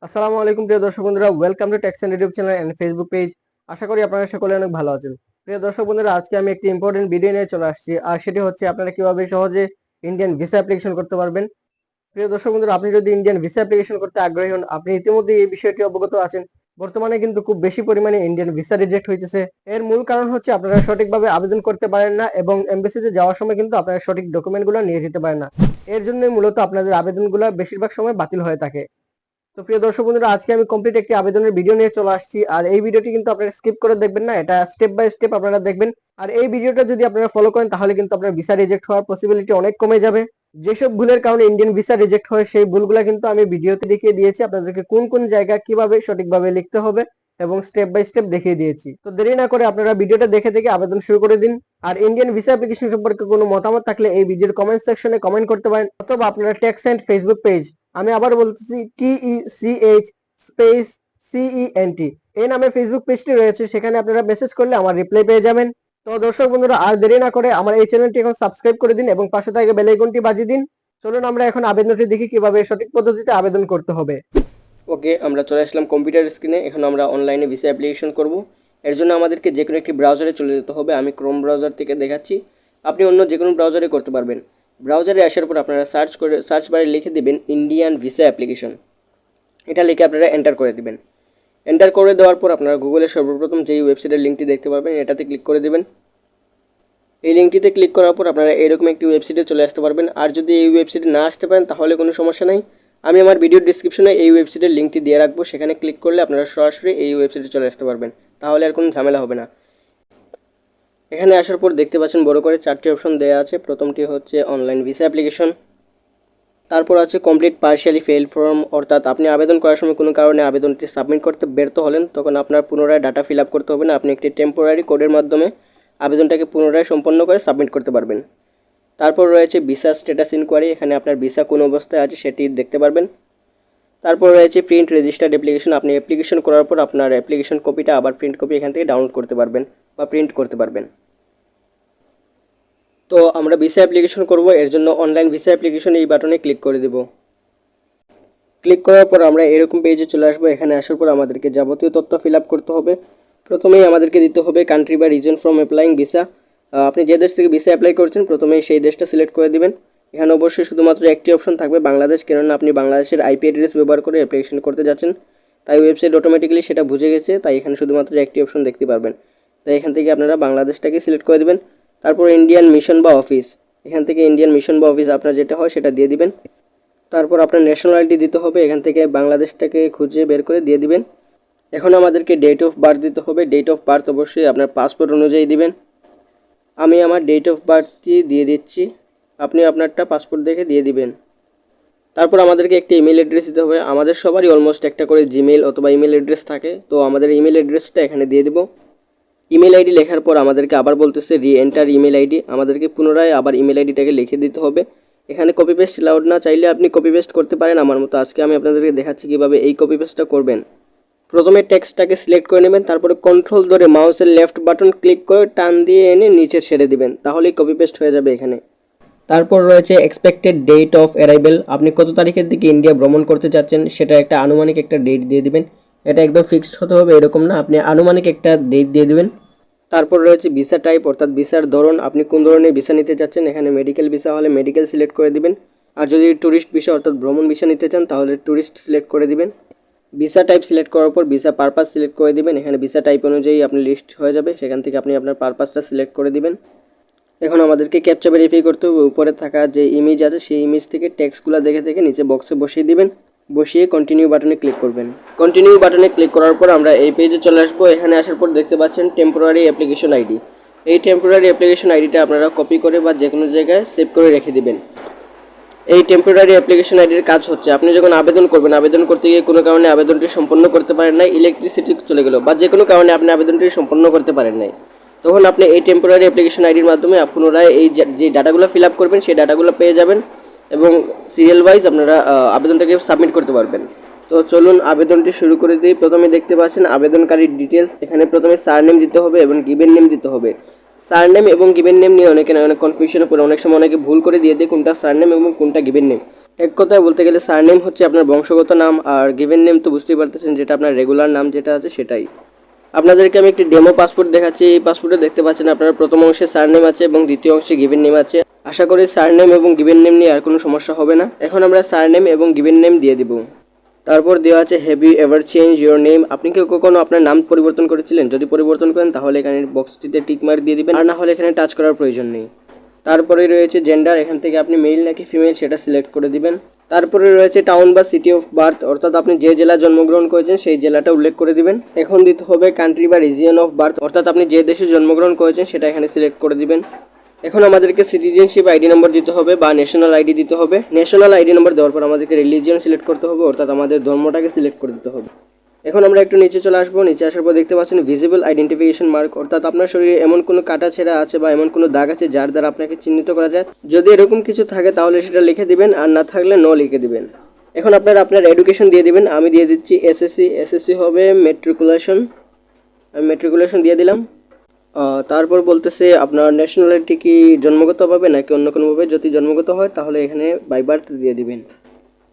আসসালামু আলাইকুম প্রিয় দর্শক বন্ধুরা, welcome to techs and YouTube channel and Facebook page. আশা করি আপনারা সকলে অনেক ভালো আছেন। প্রিয় দর্শক বন্ধুরা, আজকে আমি একটি ইম্পর্টেন্ট ভিডিও নিয়ে চলে আসছি, আর সেটি হচ্ছে আপনারা কিভাবে সহজে ইন্ডিয়ান ভিসা অ্যাপ্লিকেশন করতে পারবেন। প্রিয় দর্শক বন্ধুরা, আপনি যদি ইন্ডিয়ান ভিসা অ্যাপ্লিকেশন করতে আগ্রহী হন, আপনি ইতিমধ্যে এই বিষয়টি অবগত আছেন। বর্তমানে কিন্তু খুব বেশি পরিমাণে ইন্ডিয়ান ভিসা রিজেক্ট হইতেছে। এর মূল কারণ হচ্ছে আপনারা সঠিকভাবে আবেদন করতে পারেন না এবং এমবাসিতে যাওয়ার সময় কিন্তু আপনারা সঠিক ডকুমেন্টগুলো নিয়ে যেতে পারেন না। এর জন্যই মূলত আপনাদের আবেদনগুলো বেশিরভাগ সময় বাতিল হয়ে থাকে। তো প্রিয় দর্শক বন্ধুরা, আজকে আমি কমপ্লিট একটি আবেদনের ভিডিও নিয়ে চলে আসছি, আর এই ভিডিওটি কিন্তু আপনারা স্কিপ করে দেখবেন না, এটা স্টেপ বাই স্টেপ আপনারা দেখবেন। আর এই ভিডিওটা যদি আপনারা ফলো করেন তাহলে কিন্তু আপনার ভিসা রিজেক্ট হওয়ার পসিবিলিটি অনেক কমে যাবে। যেসব ভুলের কারণে ইন্ডিয়ান ভিসা রিজেক্ট হয় সেই ভুলগুলো কিন্তু আমি ভিডিওতে দেখিয়ে দিয়েছি, আপনাদেরকে কোন কোন জায়গা কিভাবে সঠিকভাবে লিখতে হবে এবং স্টেপ বাই স্টেপ দেখিয়ে দিয়েছি। তো দেরি না করে আপনারা ভিডিওটা দেখে দেখে আবেদন শুরু করে দিন। আর ইন্ডিয়ান ভিসা অ্যাপ্লিকেশন সম্পর্কে কোনো মতামত থাকলে এই ভিডিওর কমেন্ট সেকশনে কমেন্ট করতে পারেন, অথবা আপনারা টেক্স এন্ড ফেসবুক পেজ, আমি আবার বলতেছি TECH স্পেস CENT এই নামে ফেসবুক পেজটি রয়েছে, সেখানে আপনারা মেসেজ করলে আমার রিপ্লাই পেয়ে যাবেন। তো দর্শক বন্ধুরা, আর দেরি না করে আমার এই চ্যানেলটি এখন সাবস্ক্রাইব করে দিন এবং পাশে থাকা বেল আইকনটি বাজিয়ে দিন। চলুন আমরা এখন আবেদনটি দেখি কিভাবে সঠিক পদ্ধতিতে আবেদন করতে হবে। ওকে, আমরা চলে আসলাম কম্পিউটার স্ক্রিনে। এখন আমরা অনলাইনে ভিসা অ্যাপ্লিকেশন করব। এর জন্য আমাদেরকে যে কোনো একটি ব্রাউজারে চলে যেতে হবে। আমি ক্রোম ব্রাউজার থেকে দেখাচ্ছি, আপনি অন্য যে কোনো ব্রাউজারে করতে পারবেন। ব্রাউজারে আসার পর আপনারা সার্চ বারে লিখে দেবেন ইন্ডিয়ান ভিসা অ্যাপ্লিকেশন। এটা লিখে আপনারা এন্টার করে দিবেন। এন্টার করে দেওয়ার পর আপনারা গুগলের সর্বপ্রথম যেই ওয়েবসাইটের লিঙ্কটি দেখতে পারবেন এটাতে ক্লিক করে দেবেন। এই লিঙ্কটিতে ক্লিক করার পর আপনারা এরকম একটি ওয়েবসাইটে চলে আসতে পারবেন। আর যদি এই ওয়েবসাইটে না আসতে পারেন তাহলে কোনো সমস্যা নেই, আমি আমার ভিডিওর ডিসক্রিপশনে এই ওয়েবসাইটের লিঙ্কটি দিয়ে রাখবো, সেখানে ক্লিক করলে আপনারা সরাসরি এই ওয়েবসাইটে চলে আসতে পারবেন, তাহলে আর কোনো ঝামেলা হবে না। এখানে আসার পর দেখতে পাচ্ছেন বড় করে 4টি অপশন দেওয়া আছে। প্রথমটি হচ্ছে অনলাইন ভিসা অ্যাপ্লিকেশন, তারপর আছে কমপ্লিট পার্শিয়ালি ফেল ফর্ম, অর্থাৎ আপনি আবেদন করার সময় কোনো কারণে আবেদনটি সাবমিট করতে ব্যর্থ হলেন, তখন আপনার পুনরায় ডাটা ফিল আপ করতে হবে না, আপনি একটি টেম্পোরারি কোডের মাধ্যমে আবেদনটাকে পুনরায় সম্পন্ন করে সাবমিট করতে পারবেন। তারপর রয়েছে ভিসা স্ট্যাটাস ইনকোয়ারি, এখানে আপনার ভিসা কোন অবস্থায় আছে সেটি দেখতে পারবেন। তারপর রয়েছে প্রিন্ট রেজিস্টার্ড অ্যাপ্লিকেশন, আপনি অ্যাপ্লিকেশন করার পর আপনার অ্যাপ্লিকেশন কপিটা আবার প্রিন্ট কপি এখান থেকে ডাউনলোড করতে পারবেন বা প্রিন্ট করতে পারবেন। তো আমরা ভিসা অ্যাপ্লিকেশন করব, এর জন্য অনলাইন ভিসা অ্যাপ্লিকেশন এই বাটনে ক্লিক করে দেব। ক্লিক করার পর আমরা এরকম পেজে চলে আসবো। এখানে আসার পর আমাদেরকে যাবতীয় তথ্য ফিল আপ করতে হবে। প্রথমেই আমাদেরকে দিতে হবে কান্ট্রি বা রিজন ফ্রম অ্যাপ্লাইং ভিসা, আপনি যে দেশ থেকে ভিসা অ্যাপ্লাই করছেন প্রথমেই সেই দেশটা সিলেক্ট করে দিবেন। এখানে অবশ্যই শুধুমাত্র একটি অপশন থাকবে বাংলাদেশ, কেননা আপনি বাংলাদেশের IP অ্যাড্রেস ব্যবহার করে অ্যাপ্লিকেশন করতে যাচ্ছেন, তাই ওয়েবসাইট অটোমেটিক্যালি সেটা বুঝে গেছে, তাই এখানে শুধুমাত্র একটি অপশন দেখতে পারবেন। তাই এখান থেকে আপনারা বাংলাদেশটাকে সিলেক্ট করে দেবেন। তারপর ইন্ডিয়ান মিশন বা অফিস, এখান থেকে ইন্ডিয়ান মিশন বা অফিস আপনার যেটা হয় সেটা দিয়ে দিবেন। তারপর আপনার ন্যাশনালিটি দিতে হবে, এখান থেকে বাংলাদেশটাকে খুঁজে বের করে দিয়ে দিবেন। এখন আমাদেরকে ডেট অফ বার্থ দিতে হবে, ডেট অফ বার্থ অবশ্যই আপনার পাসপোর্ট অনুযায়ী দিবেন। আমি আমার ডেট অফ বার্থটি দিয়ে দিচ্ছি, আপনি আপনারটা পাসপোর্ট দেখে দিয়ে দিবেন। তারপর আমাদেরকে একটা ইমেল অ্যাড্রেস দিতে হবে, আমাদের সবারই অলমোস্ট একটা করে জিমেল অথবা ইমেল অ্যাড্রেস থাকে, তো আমাদের ইমেল অ্যাড্রেসটা এখানে দিয়ে দেব। ইমেল আইডি লেখার পর আমাদেরকে আবার বলতেছে রি এন্টার ইমেল আইডি, আমাদেরকে পুনরায় আবার ইমেল আইডিটাকে লিখে দিতে হবে। এখানে কপি পেস্ট অ্যালাউড না, চাইলে আপনি কপি পেস্ট করতে পারেন আমার মতো। আজকে আমি আপনাদেরকে দেখাচ্ছি কীভাবে এই কপি পেস্টটা করবেন। প্রথমে টেক্সটটাকে সিলেক্ট করে নেবেন, তারপরে কন্ট্রোল ধরে মাউসের লেফট বাটন ক্লিক করে টান দিয়ে এনে নিচে ছেড়ে দিবেন, তাহলেই কপি পেস্ট হয়ে যাবে এখানে। তারপর রয়েছে এক্সপেক্টেড ডেট অফ অ্যারাইভেল, আপনি কত তারিখের দিকে ইন্ডিয়া ভ্রমণ করতে চাচ্ছেন সেটা একটা আনুমানিক একটা ডেট দিয়ে দিবেন। এটা একদম ফিক্সড হতে হবে এরকম না, আপনি আনুমানিক একটা ডেট দিয়ে দিবেন। তারপর রয়েছে ভিসা টাইপ, অর্থাৎ ভিসার ধরন, আপনি কোন ধরনের ভিসা নিতে চাচ্ছেন। এখানে মেডিকেল ভিসা হলে মেডিকেল সিলেক্ট করে দিবেন, আর যদি ট্যুরিস্ট ভিসা অর্থাৎ ভ্রমণ ভিসা নিতে চান তাহলে ট্যুরিস্ট সিলেক্ট করে দিবেন। ভিসা টাইপ সিলেক্ট করার পর ভিসা পারপাস সিলেক্ট করে দিবেন, এখানে ভিসা টাইপ অনুযায়ী আপনি লিস্ট হয়ে যাবে, সেখান থেকে আপনি আপনার পারপাসটা সিলেক্ট করে দিবেন। এখন আমাদেরকে ক্যাপচা ভেরিফাই করতে হবে, উপরে থাকা যে ইমেজ আছে সেই ইমেজ থেকে টেক্সটগুলো দেখে থেকে নিচে বক্সে বসিয়ে দিবেন, বসিয়ে কন্টিনিউ বাটনে ক্লিক করবেন। কন্টিনিউ বাটনে ক্লিক করার পর আমরা এই পেজে চলে আসবো। এখানে আসার পর দেখতে পাচ্ছেন টেম্পোরারি অ্যাপ্লিকেশন আইডি, এই টেম্পোরারি অ্যাপ্লিকেশন আইডিটা আপনারা কপি করে বা যে কোনো জায়গায় সেভ করে রেখে দিবেন। এই টেম্পোরারি অ্যাপ্লিকেশন আইডির কাজ হচ্ছে, আপনি যখন আবেদন করবেন, আবেদন করতে গিয়ে কোনো কারণে আবেদনটি সম্পন্ন করতে পারেন নাই, ইলেকট্রিসিটি চলে গেল বা যে কোনো কারণে আপনি আবেদনটি সম্পন্ন করতে পারেন নাই, তখন আপনি এই টেম্পোরারি অ্যাপ্লিকেশন আইডির মাধ্যমে পুনরায় এই যে ডাটাগুলো ফিল আপ করবেন সেই ডাটাগুলো পেয়ে যাবেন এবং সিরিয়াল ওয়াইজ আপনারা আবেদনটাকে সাবমিট করতে পারবেন। তো চলুন আবেদনটি শুরু করে দিই। প্রথমে দেখতে পাচ্ছেন আবেদনকারীর ডিটেলস, এখানে প্রথমে সারনেম দিতে হবে এবং গিভেন নেম দিতে হবে। সারনেম এবং গিভেন নেম নিয়ে অনেক কনফিউশনে পড়ে, অনেক সময় অনেকে ভুল করে দিয়ে দেয় কোনটা সারনেম এবং কোনটা গিভেন নেম। এক কথায় বলতে গেলে সারনেম হচ্ছে আপনার বংশগত নাম, আর গিভেন নেম তো বুঝতেই পারতেছেন যেটা আপনার রেগুলার নাম যেটা আছে সেটাই। আপনাদেরকে আমি একটি ডেমো পাসপোর্ট দেখাচ্ছি। এই পাসপোর্টে দেখতে পাচ্ছেন আপনার প্রথম অংশে সারনেম আছে এবং দ্বিতীয় অংশে গিভেন নেম আছে। আশা করি সারনেম এবং গিভেন নেম নিয়ে আর কোনো সমস্যা হবে না। এখন আমরা সারনেম এবং গিভেন নেম দিয়ে দিব। তারপর দেওয়া আছে have you ever change your name. আপনি কি কখনো আপনার নাম পরিবর্তন করেছিলেন? যদি পরিবর্তন করেন তাহলে এখানে বক্সটিতে টিক মার্ক দিয়ে দিবেন, আর না হলে এখানে টাচ করার প্রয়োজন নেই। তারপরে রয়েছে জেন্ডার, এখান থেকে আপনি মেল নাকি ফিমেল সেটা সিলেক্ট করে দিবেন। তারপরে রয়েছে টাউন বা সিটি অফ বার্থ, অর্থাৎ আপনি যে জেলায় জন্মগ্রহণ করেছেন সেই জেলাটা উল্লেখ করে দিবেন। এখন দিতে হবে কান্ট্রি বা রিজিয়ন অফ বার্থ, অর্থাৎ আপনি যে দেশে জন্মগ্রহণ করেছেন সেটা এখানে সিলেক্ট করে দিবেন। এখন আমাদেরকে সিটিজেনশিপ আইডি নম্বর দিতে হবে বা ন্যাশনাল আইডি দিতে হবে। ন্যাশনাল আইডি নম্বর দেওয়ার পর আমাদেরকে রিলিজিয়ন সিলেক্ট করতে হবে, অর্থাৎ আমাদের ধর্মটাকে সিলেক্ট করে দিতে হবে। এখন আমরা একটু নিচে চলে আসবো। নিচে আসার পর দেখতে পাচ্ছেন ভিজিবল আইডেন্টিফিকেশন মার্ক, অর্থাৎ আপনার শরীরে এমন কোনো কাটা ছেঁড়া আছে বা এমন কোনো দাগ আছে যার দ্বারা আপনাকে চিহ্নিত করা যায়। যদি এরকম কিছু থাকে তাহলে সেটা লিখে দিবেন, আর না থাকলে নো লিখে দিবেন। এখন আপনারা আপনার এডুকেশন দিয়ে দিবেন। আমি দিয়ে দিচ্ছি এসএসসি। এসএসসি হবে মেট্রিকুলেশন, আমি মেট্রিকুলেশন দিয়ে দিলাম। তারপর বলতেছে আপনার ন্যাশনালিটি কি জন্মগতভাবে নাকি অন্য কোনোভাবে। যদি জন্মগত হয় তাহলে এখানে বাই বার্থ দিয়ে দিবেন।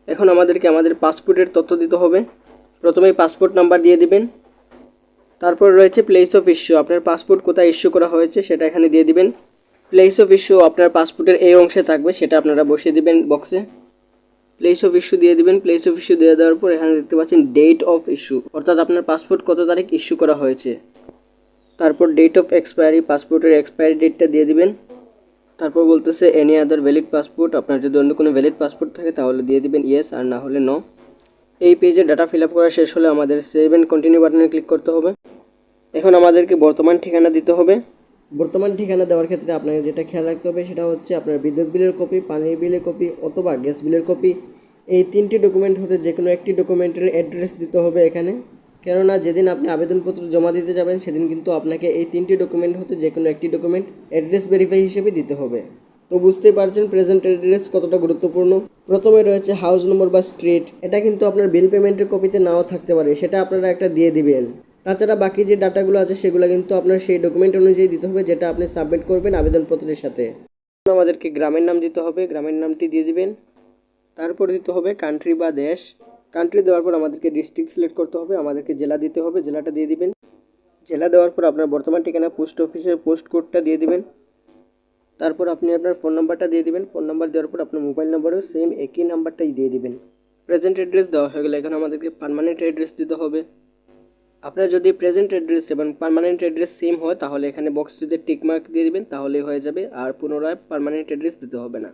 এখন আমাদেরকে আমাদের পাসপোর্টের তথ্য দিতে হবে। প্রথমেই পাসপোর্ট নাম্বার দিয়ে দিবেন। তারপর রয়েছে প্লেস অফ ইস্যু, আপনার পাসপোর্ট কোথায় ইস্যু করা হয়েছে সেটা এখানে দিয়ে দিবেন। প্লেস অফ ইস্যু আপনার পাসপোর্টের এই অংশে থাকবে, সেটা আপনারা বসিয়ে দিবেন বক্সে। প্লেস অফ ইস্যু দিয়ে দিবেন। প্লেস অফ ইস্যু দিয়ে দেওয়ার পর এখানে দেখতে পাচ্ছেন ডেট অফ ইস্যু, অর্থাৎ আপনার পাসপোর্ট কত তারিখ ইস্যু করা হয়েছে। তারপর ডেট অফ এক্সপায়ারি, পাসপোর্টের এক্সপায়ারি ডেটটা দিয়ে দিবেন। তারপর বলতেছে এনি আদার ভ্যালিড পাসপোর্ট, আপনার যদি অন্য কোনো ভ্যালিড পাসপোর্ট থাকে তাহলে দিয়ে দিবেন ইয়েস, আর না হলে নো। এই পেজে ডাটা ফিল আপ করা শেষ হলে আমাদের সেভ অ্যান্ড কন্টিনিউ বাটনে ক্লিক করতে হবে। এখন আমাদেরকে বর্তমান ঠিকানা দিতে হবে। বর্তমান ঠিকানা দেওয়ার ক্ষেত্রে আপনাকে যেটা খেয়াল রাখতে হবে সেটা হচ্ছে আপনার বিদ্যুৎ বিলের কপি, পানির বিলের কপি অথবা গ্যাস বিলের কপি। এই তিনটি ডকুমেন্ট হতে যে কোনো একটি ডকুমেন্টের অ্যাড্রেস দিতে হবে এখানে, কেননা যেদিন আপনি আবেদনপত্র জমা দিতে যাবেন সেদিন কিন্তু আপনাকে এই তিনটি ডকুমেন্ট হতে যে কোনো একটি ডকুমেন্ট অ্যাড্রেস ভেরিফাই হিসেবে দিতে হবে। তো বুঝতেই পারছেন প্রেজেন্ট অ্যাড্রেস কতটা গুরুত্বপূর্ণ। প্রথমে রয়েছে হাউস নম্বর বা স্ট্রিট, এটা কিন্তু আপনার বিল পেমেন্টের কপিতে নাও থাকতে পারে, সেটা আপনারা একটা দিয়ে দিবেন। তাছাড়া বাকি যে ডাটাগুলো আছে সেগুলো কিন্তু আপনার সেই ডকুমেন্ট অনুযায়ী দিতে হবে যেটা আপনি সাবমিট করবেন আবেদনপত্রের সাথে। আমাদেরকে গ্রামের নাম দিতে হবে, গ্রামের নামটি দিয়ে দিবেন। তারপর দিতে হবে কান্ট্রি বা দেশ। কান্ট্রি দেওয়ার পর আমাদেরকে ডিস্ট্রিক্ট সিলেক্ট করতে হবে, আমাদেরকে জেলা দিতে হবে, জেলাটা দিয়ে দিবেন। জেলা দেওয়ার পর আপনার বর্তমান ঠিকানা পোস্ট অফিসের পোস্ট কোডটা দিয়ে দিবেন। তারপর আপনি আপনার ফোন নাম্বারটা দিয়ে দিবেন। ফোন নাম্বার দেওয়ার পর আপনার মোবাইল নাম্বারেও সেম একই নাম্বারটাই দিয়ে দিবেন। প্রেজেন্ট অ্যাড্রেস দেওয়া হয়ে গেলে এখন আমাদেরকে পার্মানেন্ট অ্যাড্রেস দিতে হবে। আপনার যদি প্রেজেন্ট অ্যাড্রেস এবং পার্মানেন্ট অ্যাড্রেস সেম হয় তাহলে এখানে বক্সটিতে টিক মার্ক দিয়ে দিবেন, তাহলেই হয়ে যাবে, আর পুনরায় পার্মানেন্ট অ্যাড্রেস দিতে হবে না।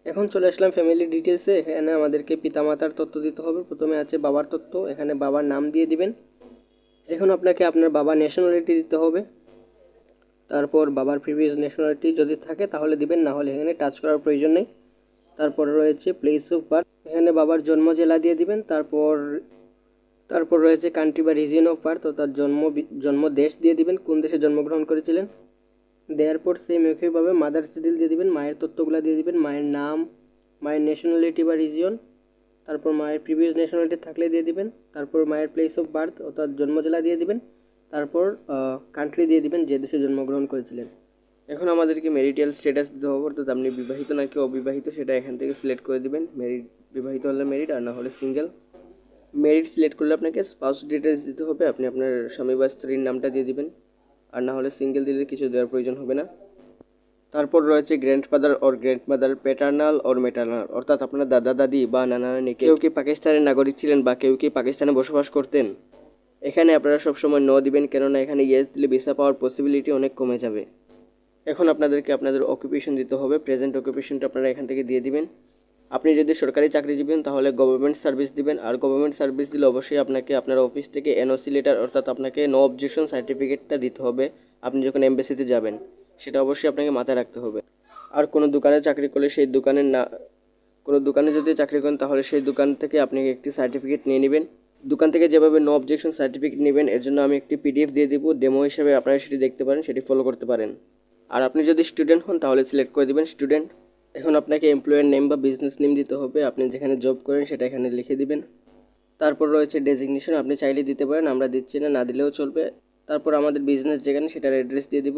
এখন চলে আসলাম ফ্যামিলি ডিটেলসে। এখানে আমাদেরকে পিতামাতার তথ্য দিতে হবে। প্রথমে আছে বাবার তথ্য, এখানে বাবার নাম দিয়ে দিবেন। এখন আপনাকে আপনার বাবার ন্যাশনালিটি দিতে হবে। তারপর বাবার প্রিভিয়াস ন্যাশনালিটি যদি থাকে তাহলে দিবেন, না হলে এখানে টাচ করার প্রয়োজন নেই। তারপর রয়েছে প্লেস অফ বার্থ, এখানে বাবার জন্ম জেলা দিয়ে দিবেন। তারপর রয়েছে কান্ট্রি বা রিজিয়ন অফ বার্থ, অর্থাৎ জন্ম দেশ দিয়ে দিবেন, কোন দেশে জন্মগ্রহণ করেছিলেন। দেওয়ার পর সেম একইভাবে মাদার সিডিল দিয়ে দিবেন, মায়ের তথ্যগুলো দিয়ে দিবেন, মায়ের নাম, মায়ের ন্যাশনালিটি বা রিজিয়ন, তারপর মায়ের প্রিভিয়াস ন্যাশনালিটি থাকলে দিয়ে দিবেন, তারপর মায়ের প্লেস অফ বার্থ অর্থাৎ জন্ম জেলা দিয়ে দিবেন, তারপর কান্ট্রি দিয়ে দিবেন যে দেশে জন্মগ্রহণ করেছিলেন। এখন আমাদেরকে ম্যারিটাল স্ট্যাটাস দিতে হবে, অর্থাৎ আপনি বিবাহিত নাকি অবিবাহিত সেটা এখান থেকে সিলেক্ট করে দিবেন। বিবাহিত হলে মেরিড, আর না হলে সিঙ্গেল। মেরিট সিলেক্ট করলে আপনাকে স্পাউস ডিটেলস দিতে হবে, আপনি আপনার স্বামী বা স্ত্রীর নামটা দিয়ে দিবেন, আর না হলে সিঙ্গেল দিলে কিছু দেওয়ার প্রয়োজন হবে না। তারপর রয়েছে grandfather or grandmother, paternal or maternal, অর্থাৎ আপনার দাদা দাদি বা নানা নানি কেউ কি পাকিস্তানের নাগরিক ছিলেন বা কেউ কি পাকিস্তানে বসবাস করতেন। এখানে আপনারা সবসময় নো দিবেন, কেননা এখানে ইয়েস দিলে ভিসা পাওয়ার পসিবিলিটি অনেক কমে যাবে। এখন আপনাদেরকে আপনাদের অকুপেশন দিতে হবে, প্রেজেন্ট অকুপেশনটা আপনারা এখান থেকে দিয়ে দিবেন। আপনি যদি সরকারি চাকরিজীবী হন তাহলে গভর্নমেন্ট সার্ভিস দিবেন, আর গভর্নমেন্ট সার্ভিস দিলে অবশ্যই আপনাকে আপনার অফিস থেকে এনওসি লেটার, অর্থাৎ আপনাকে নো অবজেকশন সার্টিফিকেটটা দিতে হবে। আপনি যখন এমবেসিতে যাবেন সেটা অবশ্যই আপনাকে মাথায় রাখতে হবে। আর কোনো দোকানে চাকরি করলে সেই দোকানের কোনো দোকানে যদি চাকরি করেন তাহলে সেই দোকান থেকে আপনি একটি সার্টিফিকেট নিয়ে নেবেন। দোকান থেকে যেভাবে নো অবজেকশন সার্টিফিকেট নেবেন এর জন্য আমি একটি পিডিএফ দিয়ে দিব, ডেমো হিসেবে আপনারা সেটি দেখতে পারেন, সেটি ফলো করতে পারেন। আর আপনি যদি স্টুডেন্ট হন তাহলে সিলেক্ট করে দিবেন স্টুডেন্ট। এখন আপনাকে এমপ্লয়ার নেম বা বিজনেস নেম দিতে হবে, আপনি যেখানে জব করেন সেটা এখানে লিখে দিবেন। তারপর রয়েছে ডেজিগনেশন, আপনি চাইলে দিতে পারেন, আমরা দিচ্ছি না, না দিলেও চলবে। তারপর আমাদের বিজনেস যেখানে সেটার অ্যাড্রেস দিয়ে দিব।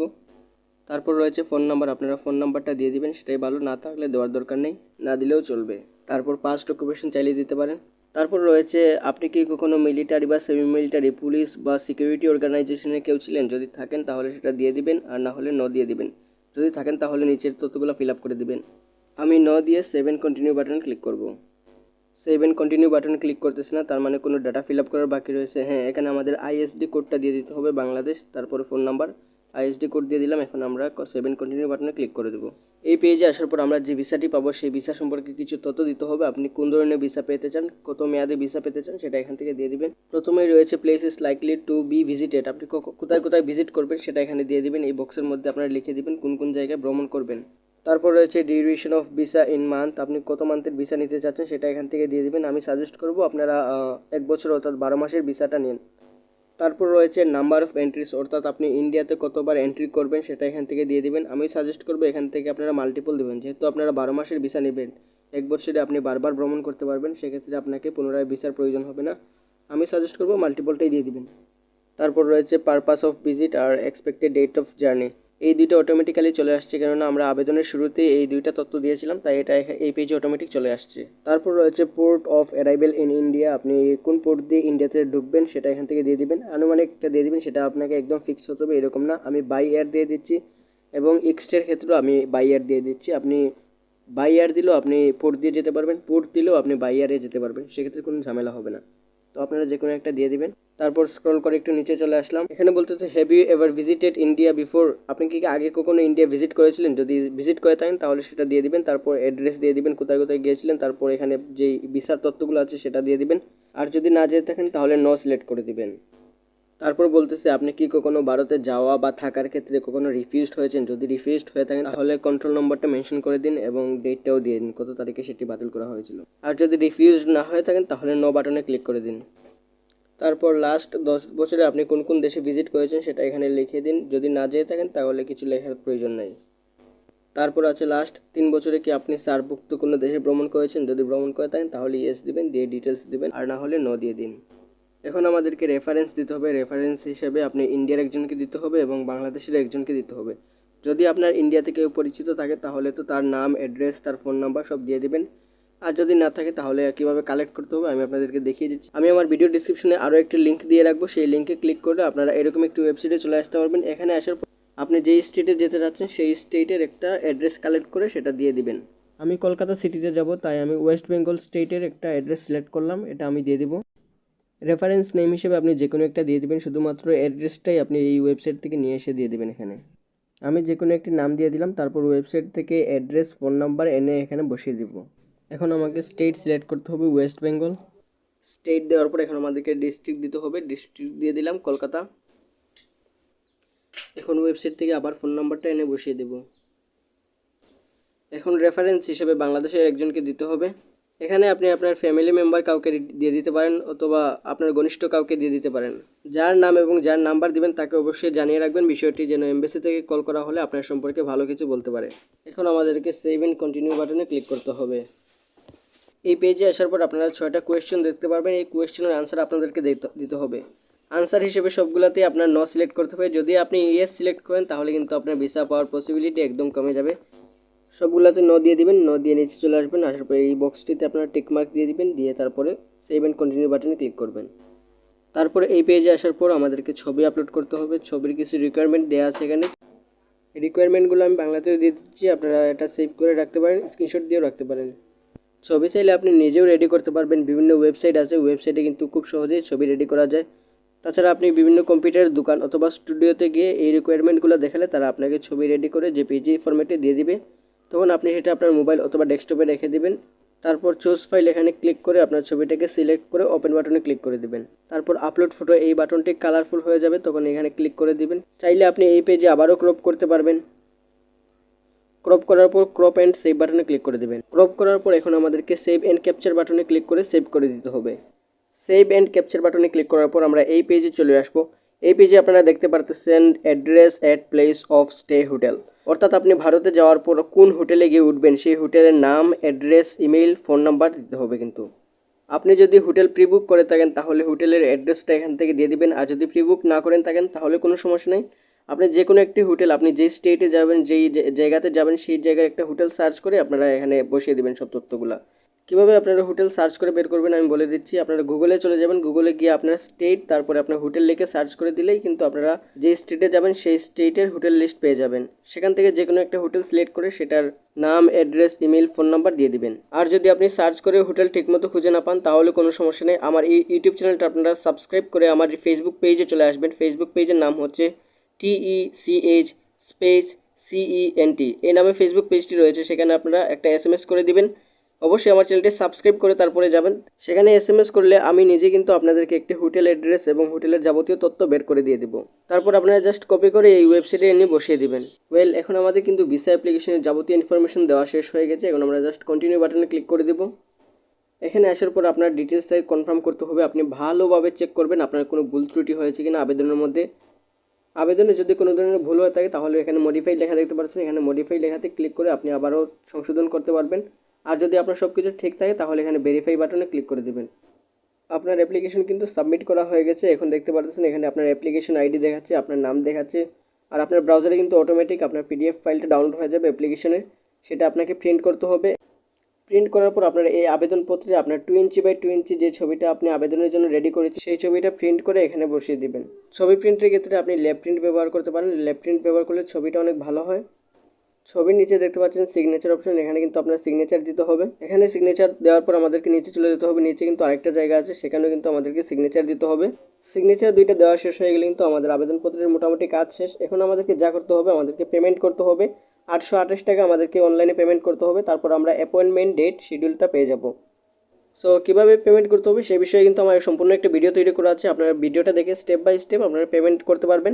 তারপর রয়েছে ফোন নাম্বার, আপনারা ফোন নাম্বারটা দিয়ে দিবেন, সেটাই ভালো, না থাকলে দেওয়ার দরকার নেই, না দিলেও চলবে। তারপর পাস্ট অকুপেশন চাইলে দিতে পারেন। তারপর রয়েছে আপনি কি কখনো মিলিটারি বা সেমি মিলিটারি, পুলিশ বা সিকিউরিটি অর্গানাইজেশনে কেউ ছিলেন, যদি থাকেন তাহলে সেটা দিয়ে দিবেন, আর না হলে দিয়ে দিবেন। যদি থাকেন তাহলে নিচের তথ্যগুলো ফিল আপ করে দিবেন। আমি দিয়ে 7 কন্টিনিউ বাটন ক্লিক করব। 7 কন্টিনিউ বাটন ক্লিক করতেছে না, তার মানে কোনো ডাটা ফিল আপ করার বাকি রয়েছে। হ্যাঁ, এখানে আমাদের আইএসডি কোডটা দিয়ে দিতে হবে, বাংলাদেশ, তারপরে ফোন নাম্বার, আইএসডি কোড দিয়ে দিলাম। এখন আমরা 7 কন্টিনিউ বাটনে ক্লিক করে দেবো। এই পেজে আসার পর আমরা যে ভিসাটি পাবো সেই ভিসা সম্পর্কে কিছু তথ্য দিতে হবে। আপনি কোন ধরনের ভিসা পেতে চান, কত মেয়াদে ভিসা পেতে চান, সেটা এখান থেকে দিয়ে দিবেন। প্রথমেই রয়েছে places likely to be visited, আপনি কোথায় কোথায় ভিজিট করবেন সেটা এখানে দিয়ে দিবেন। এই বক্সের মধ্যে আপনারা লিখে দিবেন কোন কোন জায়গায় ভ্রমণ করবেন। তারপর রয়েছে duration of visa in month, আপনি কত মান্থের ভিসা নিতে চাচ্ছেন সেটা এখান থেকে দিয়ে দিবেন। আমি সাজেস্ট করব আপনারা 1 বছর অর্থাৎ 12 মাসের ভিসাটা নিন। তারপর রয়েছে নাম্বার অফ এন্ট্রিস, অর্থাৎ আপনি ইন্ডিয়াতে কতবার এন্ট্রি করবেন সেটা এখান থেকে দিয়ে দিবেন। আমি সাজেস্ট করবো এখান থেকে আপনারা মাল্টিপল দেবেন, যেহেতু আপনারা 12 মাসের ভিসা নেবেন, 1 বছরে আপনি বারবার ভ্রমণ করতে পারবেন, সেক্ষেত্রে আপনাকে পুনরায় ভিসার প্রয়োজন হবে না। আমি সাজেস্ট করবো মাল্টিপলটাই দিয়ে দিবেন। তারপর রয়েছে পারপাস অফ ভিজিট আর এক্সপেক্টেড ডেট অফ জার্নি, এই দুইটা অটোমেটিক্যালি চলে আসছে, কেননা আমরা আবেদনের শুরুতে এই দুইটা তথ্য দিয়েছিলাম, তাই এটা এই পেজে অটোমেটিক চলে আসছে। তারপর রয়েছে port of arrival in India, আপনি কোন পোর্ট দিয়ে ইন্ডিয়াতে ঢুকবেন সেটা এখান থেকে দিয়ে দিবেন। আনুমানিকটা দিয়ে দিবেন, সেটা আপনাকে একদম ফিক্স হতে হবে এরকম না। আমি বাই এয়ার দিয়ে দিচ্ছি, এবং এক্সটের ক্ষেত্রেও আমি বাই এয়ার দিয়ে দিচ্ছি। আপনি বাই এয়ার দিলেও আপনি পোর্ট দিয়ে যেতে পারবেন, পোর্ট দিলেও আপনি বাই এয়ারে যেতে পারবেন, সেক্ষেত্রে কোনো ঝামেলা হবে না। তো আপনারা যে কোনো একটা দিয়ে দিবেন। তারপর স্ক্রল করে একটু নিচে চলে আসলাম, এখানে বলতেছে have you ever visited India before, আপনি কি আগে কখনো ইন্ডিয়া ভিজিট করেছিলেন, যদি ভিজিট করে থাকেন তাহলে সেটা দিয়ে দিবেন। তারপর অ্যাড্রেস দিয়ে দিবেন, কোথায় কোথায় গিয়েছিলেন, তারপর এখানে যেই ভিসার তথ্যগুলো আছে সেটা দিয়ে দিবেন। আর যদি না যেতে থাকেন তাহলে নো সিলেক্ট করে দিবেন। তারপর বলতেছে আপনি কি কখনো ভারতে যাওয়া বা থাকার ক্ষেত্রে কখনো রিফিউজড হয়েছেন, যদি রিফিউজড হয়ে থাকেন তাহলে কন্ট্রোল নম্বরটা মেনশন করে দিন এবং ডেটটাও দিয়ে দিন, কত তারিখে সেটি বাতিল করা হয়েছিল। আর যদি রিফিউজড না হয়ে থাকেন তাহলে নো বাটনে ক্লিক করে দিন। তারপর লাস্ট 10 বছরে আপনি কোন কোন দেশে ভিজিট করেছেন সেটা এখানে লিখে দিন, যদি না যেয়ে থাকেন তাহলে কিছু লেখার প্রয়োজন নাই। তারপর আছে লাস্ট 3 বছরে কি আপনি সার্কভুক্ত কোনো দেশে ভ্রমণ করেছেন, যদি ভ্রমণ করে থাকেন তাহলে ইয়েস দিবেন, দিয়ে ডিটেলস দিবেন, আর না হলে নো দিয়ে দিন। এখন আমাদেরকে রেফারেন্স দিতে হবে, রেফারেন্স হিসেবে আপনি ইন্ডিয়ার একজনকে দিতে হবে এবং বাংলাদেশের একজনকে দিতে হবে। যদি আপনার ইন্ডিয়াতে কেউ পরিচিত থাকে তাহলে তো তার নাম, অ্যাড্রেস, তার ফোন নাম্বার সব দিয়ে দিবেন। আর যদি না থাকে তাহলে কীভাবে কালেক্ট করতে হবে আমি আপনাদেরকে দেখিয়ে দিচ্ছি। আমি আমার ভিডিও ডিসক্রিপশনে আরও একটি লিঙ্ক দিয়ে রাখবো, সেই লিঙ্কে ক্লিক করে আপনারা এরকম একটি ওয়েবসাইটে চলে আসতে পারবেন। এখানে আসার পর আপনি যেই স্টেটে যেতে যাচ্ছেন সেই স্টেটের একটা অ্যাড্রেস কালেক্ট করে সেটা দিয়ে দিবেন। আমি কলকাতা সিটিতে যাব, তাই আমি ওয়েস্ট বেঙ্গল স্টেটের একটা অ্যাড্রেস সিলেক্ট করলাম, এটা আমি দিয়ে দিব। রেফারেন্স নেম হিসেবে আপনি যে কোনো একটা দিয়ে দিবেন, শুধুমাত্র অ্যাড্রেসটাই আপনি এই ওয়েবসাইট থেকে নিয়ে এসে দিয়ে দিবেন এখানে। আমি যে কোনো একটি নাম দিয়ে দিলাম, তারপর ওয়েবসাইট থেকে অ্যাড্রেস, ফোন নাম্বার এনে এখানে বসিয়ে দিব। এখন আমাকে স্টেট সিলেক্ট করতে হবে, ওয়েস্ট বেঙ্গল। স্টেট দেওয়ার পর এখন আমাদেরকে ডিস্ট্রিক্ট দিতে হবে, ডিস্ট্রিক্ট দিয়ে দিলাম কলকাতা। এখন ওয়েবসাইট থেকে আবার ফোন নাম্বারটা এনে বসিয়ে দেব। এখন রেফারেন্স হিসেবে বাংলাদেশের একজনকে দিতে হবে। এখানে আপনি আপনার ফ্যামিলি মেম্বার কাউকে দিয়ে দিতে পারেন, অথবা আপনার ঘনিষ্ঠ কাউকে দিয়ে দিতে পারেন। যার নাম এবং যার নাম্বার দিবেন তাকে অবশ্যই জানিয়ে রাখবেন বিষয়টি, যেন এমবাসি থেকে কল করা হলে আপনার সম্পর্কে ভালো কিছু বলতে পারে। এখন আমাদেরকে সেভ এন্ড কন্টিনিউ বাটনে ক্লিক করতে হবে। এই পেজে আসার পর আপনারা 6টা কোয়েশ্চেন দেখতে পারবেন, এই কোয়েশ্চেনের আনসার আপনাদেরকে দিতে হবে। আনসার হিসেবে সবগুলোতেই আপনার নো সিলেক্ট করতে হবে, যদি আপনি ইয়েস সিলেক্ট করেন তাহলে কিন্তু আপনার ভিসা পাওয়ার পসিবিলিটি একদম কমে যাবে। সবগুলোতে নো দিয়ে দিবেন, নো দিয়ে নিচে চলে আসবেন, আসার পরে এই বক্সটিতে আপনারা টিক মার্ক দিয়ে দিবেন, দিয়ে তারপরে সেভ এন্ড কন্টিনিউ বাটনে ক্লিক করবেন। তারপরে এই পেজে আসার পর আমাদেরকে ছবি আপলোড করতে হবে, ছবির কিছু রিকোয়ারমেন্ট দেওয়া আছে এখানে। রিকোয়ারমেন্টগুলো আমি বাংলাতেও দিয়ে দিচ্ছি, আপনারা এটা সেভ করে রাখতে পারেন, স্ক্রিনশট দিয়েও রাখতে পারেন। ছবি চাইলে আপনি নিজেও রেডি করতে পারবেন, বিভিন্ন ওয়েবসাইট আছে, ওয়েবসাইটে কিন্তু খুব সহজেই ছবি রেডি করা যায়। তাছাড়া আপনি বিভিন্ন কম্পিউটারের দোকান অথবা স্টুডিওতে গিয়ে এই রিকোয়ারমেন্টগুলো দেখালে তারা আপনাকে ছবি রেডি করে জেপিজি ফরম্যাটে দিয়ে দিবে, তখন আপনি সেটা আপনার মোবাইল অথবা ডেস্কটপে রেখে দিবেন। তারপর চুজ ফাইল এখানে ক্লিক করে আপনার ছবিটাকে সিলেক্ট করে ওপেন বাটনে ক্লিক করে দিবেন। তারপর আপলোড ফটো, এই বাটনটি কালারফুল হয়ে যাবে, তখন এখানে ক্লিক করে দিবেন। চাইলে আপনি এই পেজে আবারও ক্রপ করতে পারবেন। ক্রপ করার পর ক্রপ অ্যান্ড সেভ বাটনে ক্লিক করে দেবেন। ক্রপ করার পর এখন আমাদেরকে সেভ অ্যান্ড ক্যাপচার বাটনে ক্লিক করে সেভ করে দিতে হবে। সেভ অ্যান্ড ক্যাপচার বাটনে ক্লিক করার পর আমরা এই পেজে চলে আসবো। এই পেজে আপনারা দেখতে পারতেছেন address at place of stay hotel, অর্থাৎ আপনি ভারতে যাওয়ার পর কোন হোটেলে গিয়ে উঠবেন সেই হোটেলের নাম, অ্যাড্রেস, ইমেইল, ফোন নাম্বার দিতে হবে। কিন্তু আপনি যদি হোটেল প্রি বুক করে থাকেন তাহলে হোটেলের অ্যাড্রেসটা এখান থেকে দিয়ে দিবেন, আর যদি প্রি বুক না করেন থাকেন তাহলে কোনো সমস্যা নেই। আপনি যে কোনো একটি হোটেল, আপনি যেই স্টেটে যাবেন, যেই জায়গাতে যাবেন সেই জায়গায় একটা হোটেল সার্চ করে আপনারা এখানে বসিয়ে দেবেন সব তথ্যগুলো। কিভাবে আপনারা হোটেল সার্চ করে বের করবেন আমি বলে দিচ্ছি। আপনারা গুগলে চলে যাবেন, গুগলে গিয়ে আপনার স্টেট তারপরে আপনার হোটেল লিখে সার্চ করে দিলেই কিন্তু আপনারা যে স্টেটে যাবেন সেই স্টেটের হোটেল লিস্ট পেয়ে যাবেন। সেখান থেকে যে কোনো একটা হোটেল সিলেক্ট করে সেটার নাম, অ্যাড্রেস, ইমেল, ফোন নাম্বার দিয়ে দিবেন। আর যদি আপনি সার্চ করে হোটেল ঠিকমতো খুঁজে না পান তাহলে কোনো সমস্যা নেই, আমার এই ইউটিউব চ্যানেলটা আপনারা সাবস্ক্রাইব করে আমার ফেসবুক পেজে চলে আসবেন। ফেসবুক পেজের নাম হচ্ছে TECH স্পেস CENT, এই নামে ফেসবুক পেজটি রয়েছে। সেখানে আপনারা একটা SMS করে দিবেন। অবশ্যই আমার চ্যানেলটি সাবস্ক্রাইব করে তারপরে যাবেন। সেখানে SMS করলে আমি নিজে কিন্তু আপনাদেরকে একটি হোটেল অ্যাড্রেস এবং হোটেলের যাবতীয় তথ্য বের করে দিয়ে দেবো। তারপর আপনারা জাস্ট কপি করে এই ওয়েবসাইটে এনে বসিয়ে দিবেন। এখন আমাদের কিন্তু ভিসা অ্যাপ্লিকেশনের যাবতীয় ইনফরমেশন দেওয়া শেষ হয়ে গেছে। এখন আমরা জাস্ট কন্টিনিউ বাটনে ক্লিক করে দেবো। এখানে আসার পর আপনার ডিটেলস থেকে কনফার্ম করতে হবে। আপনি ভালোভাবে চেক করবেন আপনার কোনো ভুল ত্রুটি হয়েছে কিনা আবেদনের মধ্যে। আবেদনে যদি কোনো ধরনের ভুল হয়ে থাকে তাহলে এখানে মডিফাই লেখা দেখতে পাচ্ছেন, এখানে মডিফাই লেখাতে ক্লিক করে আপনি আবারও সংশোধন করতে পারবেন। আর যদি আপনার সব কিছু ঠিক থাকে তাহলে এখানে ভেরিফাই বাটনে ক্লিক করে দেবেন। আপনার অ্যাপ্লিকেশন কিন্তু সাবমিট করা হয়ে গেছে। এখন দেখতে পাচ্ছেন এখানে আপনার অ্যাপ্লিকেশন আইডি দেখাচ্ছে, আপনার নাম দেখাচ্ছে। আর আপনার ব্রাউজারে কিন্তু অটোমেটিক আপনার PDF ফাইলটা ডাউনলোড হয়ে যাবে অ্যাপ্লিকেশনের। সেটা আপনাকে প্রিন্ট করতে হবে। প্রিন্ট করার পর আপনার এই আবেদনপত্রে আপনার 2 ইঞ্চি বাই 2 ইঞ্চি যে ছবিটা আপনি আবেদনের জন্য রেডি করেছি সেই ছবিটা প্রিন্ট করে এখানে বসিয়ে দিবেন। ছবি প্রিন্টের ক্ষেত্রে আপনি ল্যাব প্রিন্ট ব্যবহার করতে পারেন। ল্যাব প্রিন্ট ব্যবহার করলে ছবিটা অনেক ভালো হয়। ছবির নিচে দেখতে পাচ্ছেন সিগনেচার অপশন, এখানে কিন্তু আপনার সিগনেচার দিতে হবে। এখানে সিগনেচার দেওয়ার পর আমাদেরকে নিচে চলে যেতে হবে। নিচে কিন্তু আরেকটা জায়গা আছে, সেখানেও কিন্তু আমাদেরকে সিগনেচার দিতে হবে। সিগনেচার দুইটা দেওয়া শেষ হয়ে গেলে কিন্তু আমাদের আবেদনপত্রের মোটামুটি কাজ শেষ। এখন আমাদেরকে যা করতে হবে, আমাদেরকে পেমেন্ট করতে হবে। 828 টাকা আমাদেরকে অনলাইনে পেমেন্ট করতে হবে। তারপর আমরা অ্যাপয়েন্টমেন্ট ডেট শিডিউলটা পেয়ে যাব। সো কীভাবে পেমেন্ট করতে হবে সেই বিষয়ে কিন্তু আমার সম্পূর্ণ একটা ভিডিও তৈরি করা আছে। আপনারা ভিডিওটা দেখে স্টেপ বাই স্টেপ আপনারা পেমেন্ট করতে পারবেন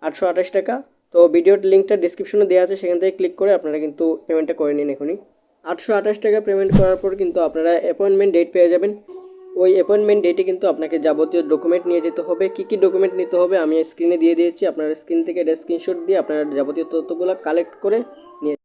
828 টাকা। তো ভিডিওর লিঙ্কটা ডিসক্রিপশনে দেওয়া আছে, সেখান থেকে ক্লিক করে আপনারা কিন্তু পেমেন্টটা করে নিন এখনই। 828 টাকা পেমেন্ট করার পর কিন্তু আপনারা অ্যাপয়েন্টমেন্ট ডেট পেয়ে যাবেন। ওই অ্যাপয়েন্টমেন্ট ডেটে কিন্তু আপনাকে যাবতীয় ডকুমেন্ট নিয়ে যেতে হবে। কী কী ডকুমেন্ট নিতে হবে আমি স্ক্রিনে দিয়ে দিয়েছি, আপনারা স্ক্রিন থেকে এটা স্ক্রিনশট দিয়ে আপনারা যাবতীয় তথ্যগুলো কালেক্ট করে নিয়ে